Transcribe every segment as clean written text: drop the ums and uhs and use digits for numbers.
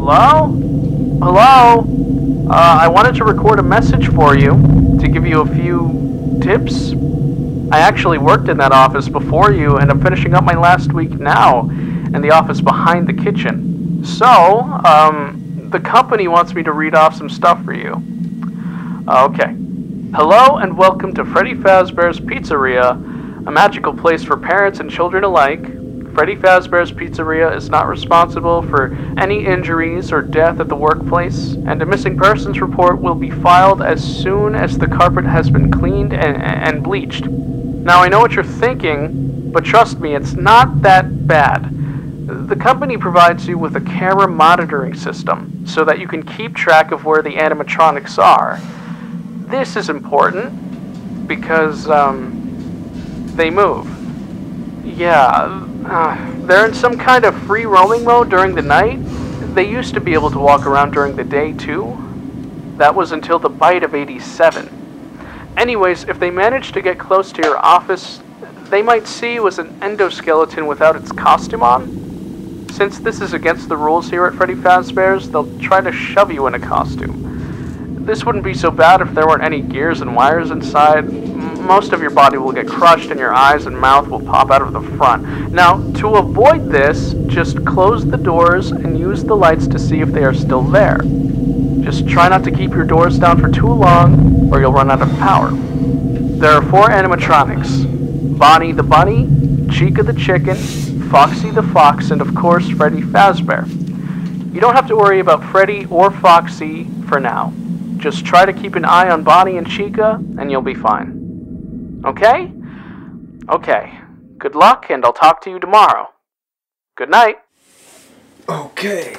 Hello? Hello? I wanted to record a message for you to give you a few tips. I actually worked in that office before you, and I'm finishing up my last week now in the office behind the kitchen. So, the company wants me to read off some stuff for you. Okay. Hello and welcome to Freddy Fazbear's Pizzeria, a magical place for parents and children alike. Freddy Fazbear's Pizzeria is not responsible for any injuries or death at the workplace, and a missing persons report will be filed as soon as the carpet has been cleaned and bleached. Now, I know what you're thinking, but trust me, it's not that bad. The company provides you with a camera monitoring system so that you can keep track of where the animatronics are. This is important because, they move. Yeah, they're in some kind of free roaming mode during the night. They used to be able to walk around during the day, too. That was until the bite of 87. Anyways, if they manage to get close to your office, they might see you as an endoskeleton without its costume on. Since this is against the rules here at Freddy Fazbear's, they'll try to shove you in a costume. This wouldn't be so bad if there weren't any gears and wires inside. Most of your body will get crushed and your eyes and mouth will pop out of the front. Now, to avoid this, just close the doors and use the lights to see if they are still there. Just try not to keep your doors down for too long or you'll run out of power. There are 4 animatronics: Bonnie the Bunny, Chica the Chicken, Foxy the Fox, and of course Freddy Fazbear. You don't have to worry about Freddy or Foxy for now. Just try to keep an eye on Bonnie and Chica, and you'll be fine. Okay? Okay. Good luck, and I'll talk to you tomorrow. Good night. Okay.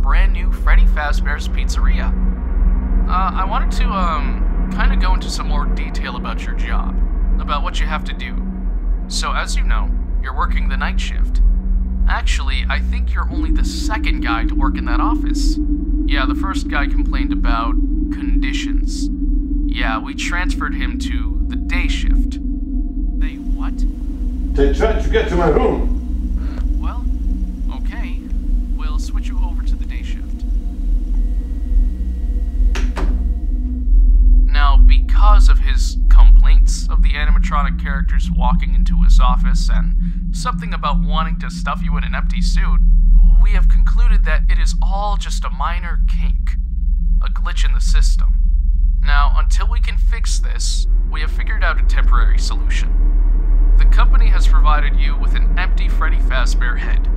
brand new Freddy Fazbear's Pizzeria. I wanted to, kind of go into some more detail about your job, about what you have to do. So, as you know, you're working the night shift. Actually, I think you're only the second guy to work in that office. Yeah, the first guy complained about conditions. Yeah, we transferred him to the day shift. They what? They tried to get to my room. Well, okay. We'll switch you over to the day shift. Now, because of his complaints of the animatronic characters walking into his office and something about wanting to stuff you in an empty suit, we have concluded that it is all just a minor kink, a glitch in the system. Now, until we can fix this, we have figured out a temporary solution. The company has provided you with an empty Freddy Fazbear head,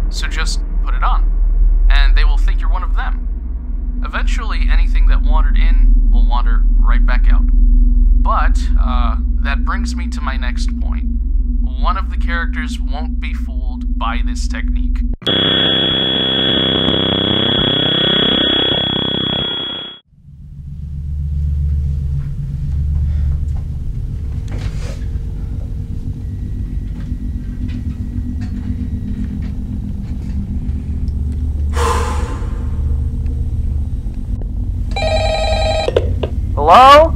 so just put it on, and they will think you're one of them. Eventually, anything that wandered in will wander right back out. But, that brings me to my next point. One of the characters won't be fooled by this technique. Hello?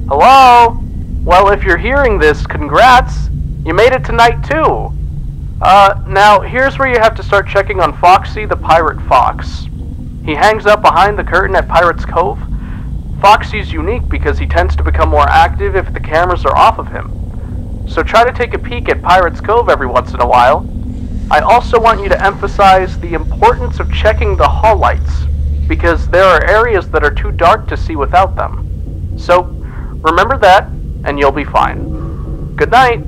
Hello? Well, if you're hearing this, congrats! You made it to night 2! Now, here's where you have to start checking on Foxy the Pirate Fox. He hangs up behind the curtain at Pirate's Cove. Foxy's unique because he tends to become more active if the cameras are off of him. So try to take a peek at Pirate's Cove every once in a while. I also want you to emphasize the importance of checking the hall lights, because there are areas that are too dark to see without them. So, remember that, and you'll be fine. Good night!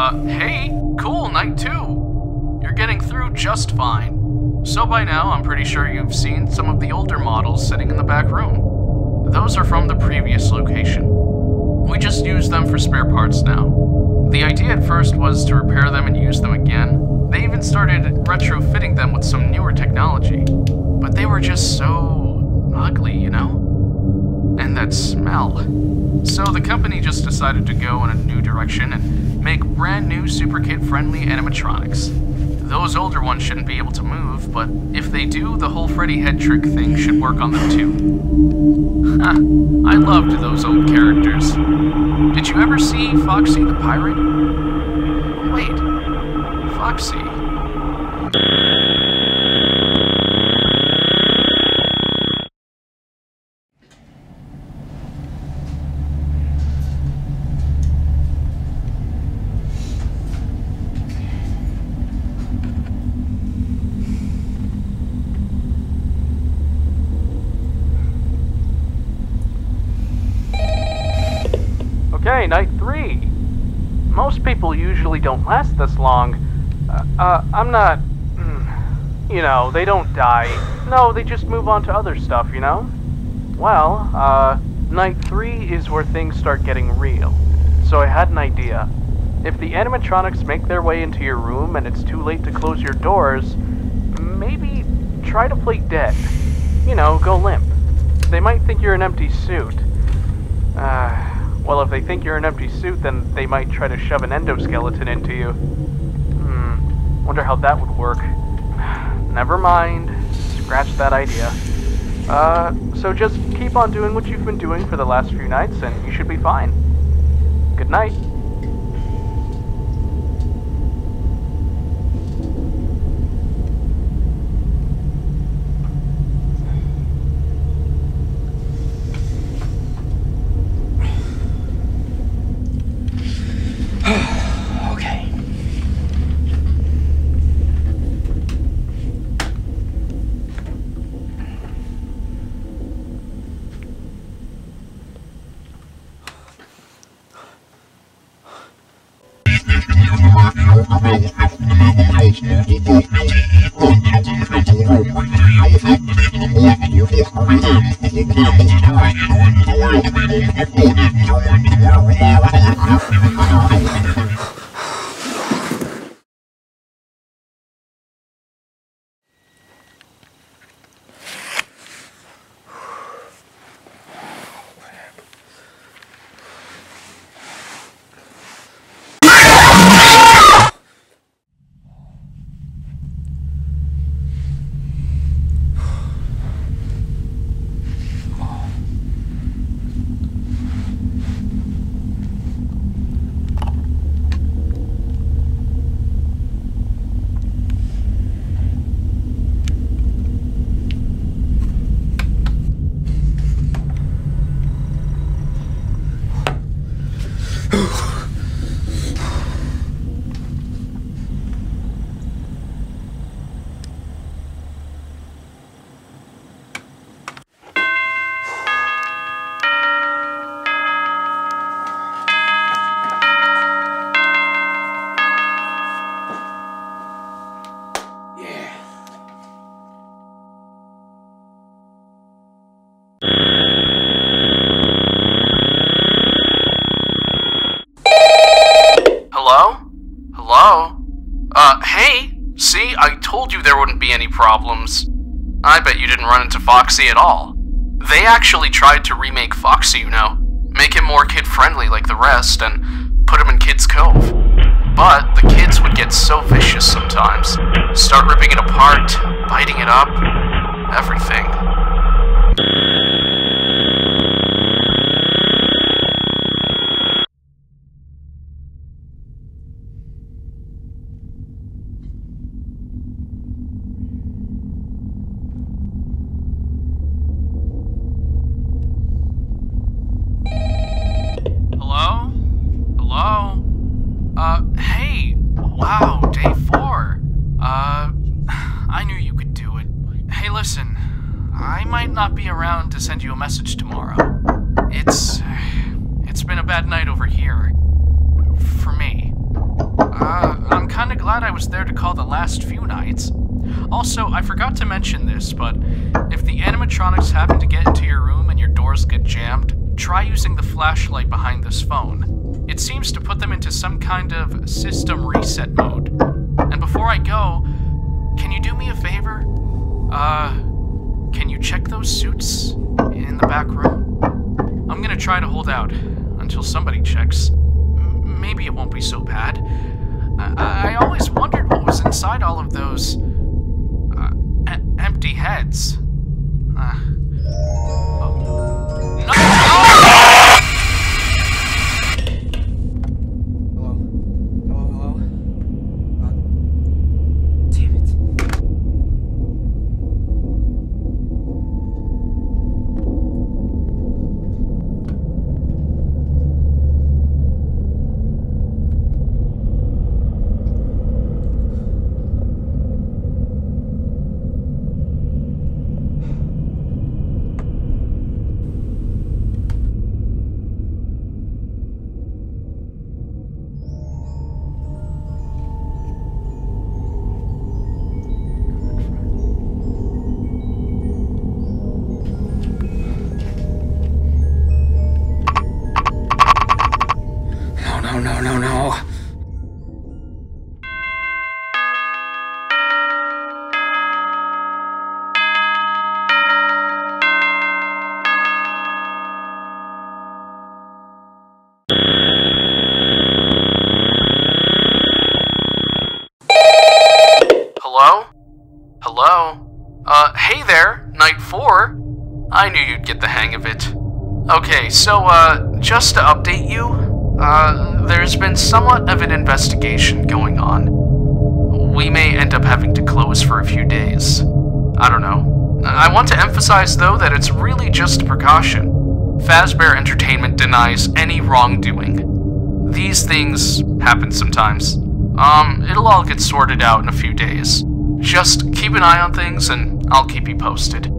Hey, cool, night 2. You're getting through just fine. So by now, I'm pretty sure you've seen some of the older models sitting in the back room. Those are from the previous location. We just use them for spare parts now. The idea at first was to repair them and use them again. They even started retrofitting them with some newer technology. But they were just so ugly, you know? And that smell. So the company just decided to go in a new direction and make brand new super kid-friendly animatronics. Those older ones shouldn't be able to move, but if they do, the whole Freddy head trick thing should work on them too. I loved those old characters. Did you ever see Foxy the Pirate? Wait, Foxy? Okay, night 3. Most people usually don't last this long. I'm not... You know, they don't die. No, they just move on to other stuff, you know? Well, night 3 is where things start getting real. So I had an idea. If the animatronics make their way into your room and it's too late to close your doors, maybe try to play dead. You know, go limp. They might think you're an empty suit. Well, if they think you're an empty suit, then they might try to shove an endoskeleton into you. Wonder how that would work. Never mind. Scratch that idea. So just keep on doing what you've been doing for the last few nights, and you should be fine. Good night. Hey, see, I told you there wouldn't be any problems. I bet you didn't run into Foxy at all. They actually tried to remake Foxy, you know, make him more kid-friendly like the rest, and put him in Kids' Cove. But the kids would get so vicious sometimes, start ripping it apart, biting it up, everything. Hey, wow, day 4. I knew you could do it. Hey, listen, I might not be around to send you a message tomorrow. It's been a bad night over here. For me. I'm kinda glad I was there to call the last few nights. Also, I forgot to mention this, but if the animatronics happen to get into your room and your doors get jammed, try using the flashlight behind this phone. It seems to put them into some kind of system reset mode. And before I go, can you do me a favor? Can you check those suits in the back room? I'm gonna try to hold out until somebody checks. Maybe it won't be so bad. I always wondered what was inside all of those empty heads. No! Hello? Damn it. No. Hello? Hey there, Night 4? I knew you'd get the hang of it. Okay, so, just to update you, there's been somewhat of an investigation going on. We may end up having to close for a few days. I don't know. I want to emphasize, though, that it's really just a precaution. Fazbear Entertainment denies any wrongdoing. These things happen sometimes. It'll all get sorted out in a few days. Just keep an eye on things, and I'll keep you posted.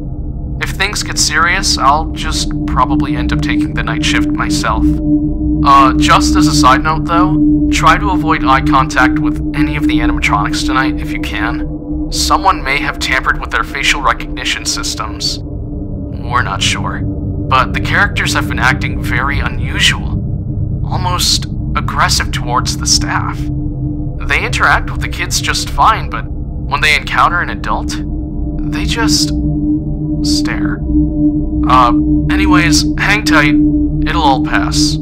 If things get serious, I'll just probably end up taking the night shift myself. Just as a side note though, try to avoid eye contact with any of the animatronics tonight if you can. Someone may have tampered with their facial recognition systems. We're not sure. But the characters have been acting very unusual. Almost aggressive towards the staff. They interact with the kids just fine, but when they encounter an adult, they just stare. Anyways, hang tight. It'll all pass.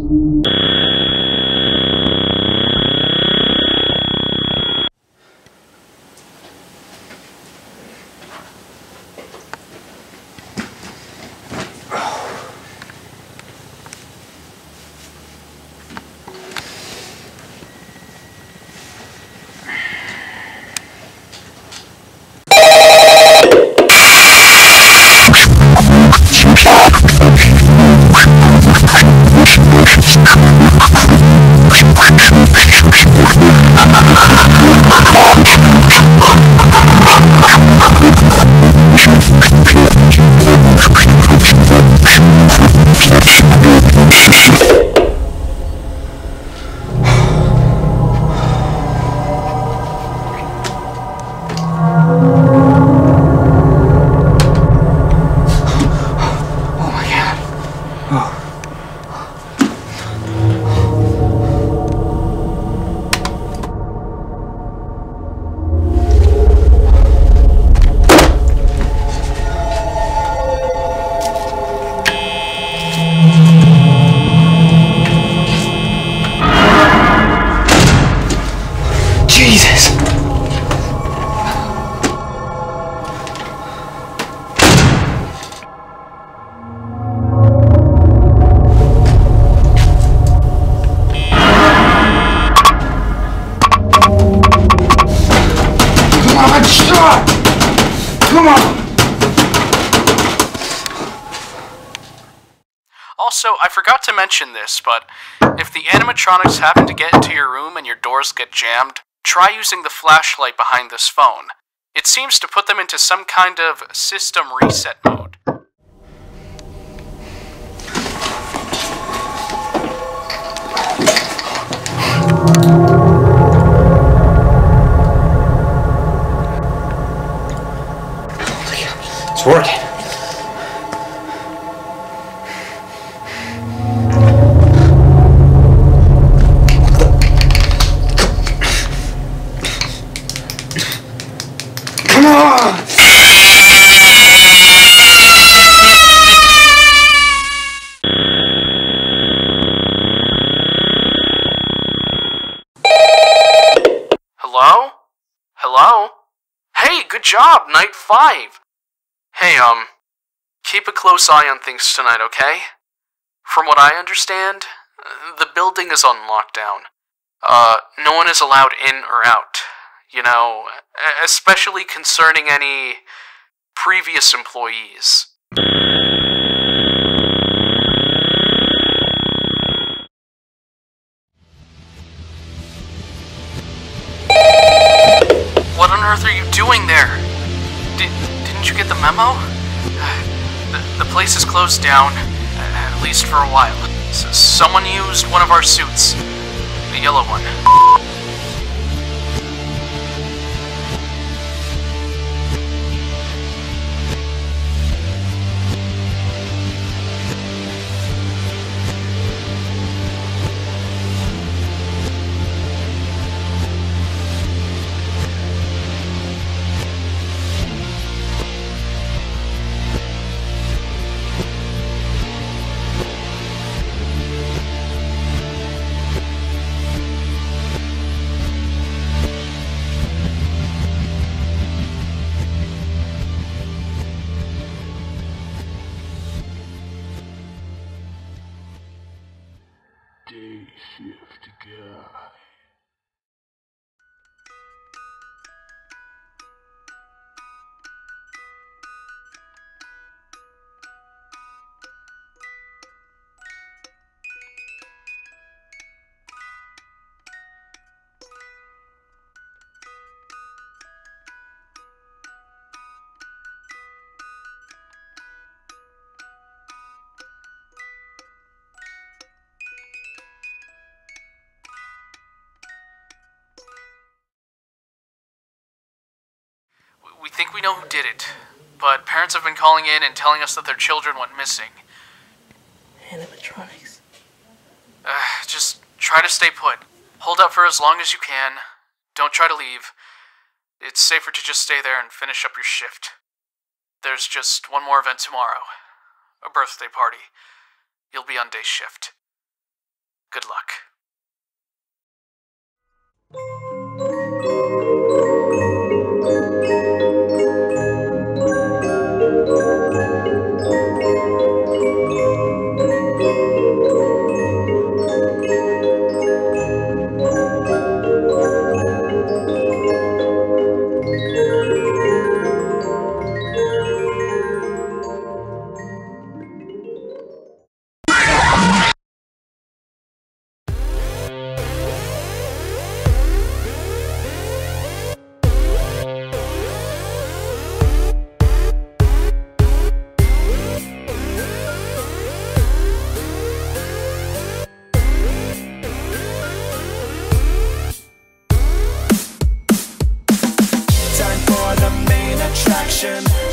Also, I forgot to mention this, but if the animatronics happen to get into your room and your doors get jammed, try using the flashlight behind this phone. It seems to put them into some kind of system reset mode. working. Come on! Hello? Hello? Hey, good job, Night 5! Hey, keep a close eye on things tonight, okay? From what I understand, the building is on lockdown. No one is allowed in or out. You know, especially concerning any previous employees. What on earth are you doing there? Didn't you get the memo? The place is closed down, at least for a while. Someone used one of our suits. The yellow one. Day shift guy. We think we know who did it, but parents have been calling in and telling us that their children went missing. Animatronics. Just try to stay put. Hold out for as long as you can. Don't try to leave. It's safer to just stay there and finish up your shift. There's just one more event tomorrow. A birthday party. You'll be on day shift. Good luck.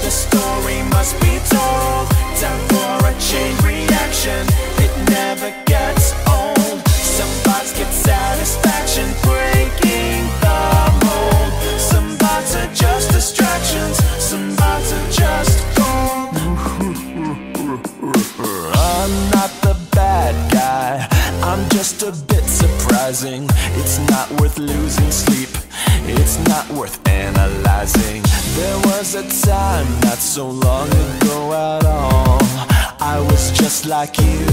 The story must be told. Time for a chain reaction. It never gets old. Some bots get satisfaction breaking the mold. Some bots are just distractions. Some bots are just gold. I'm not the bad guy. I'm just a bit surprising. It's not worth losing sleep. It's not worth analyzing. There was a time not so long ago at all. I was just like you.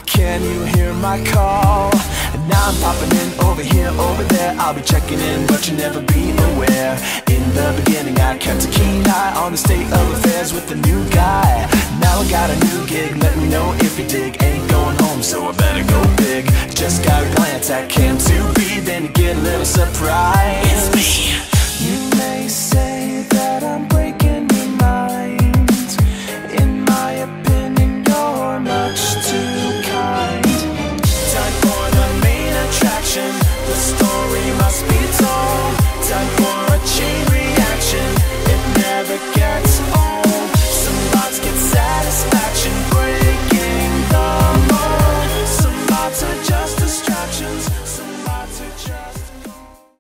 Can you hear my call? And now I'm popping in over here, over there. I'll be checking in, but you'll never be aware. In the beginning I kept a keen eye on the state of affairs with the new guy. Now I got a new gig, let me know if you dig. Ain't going home, so I better go big. Just got a glance at Cam 2B, then you get a little surprise. It's me.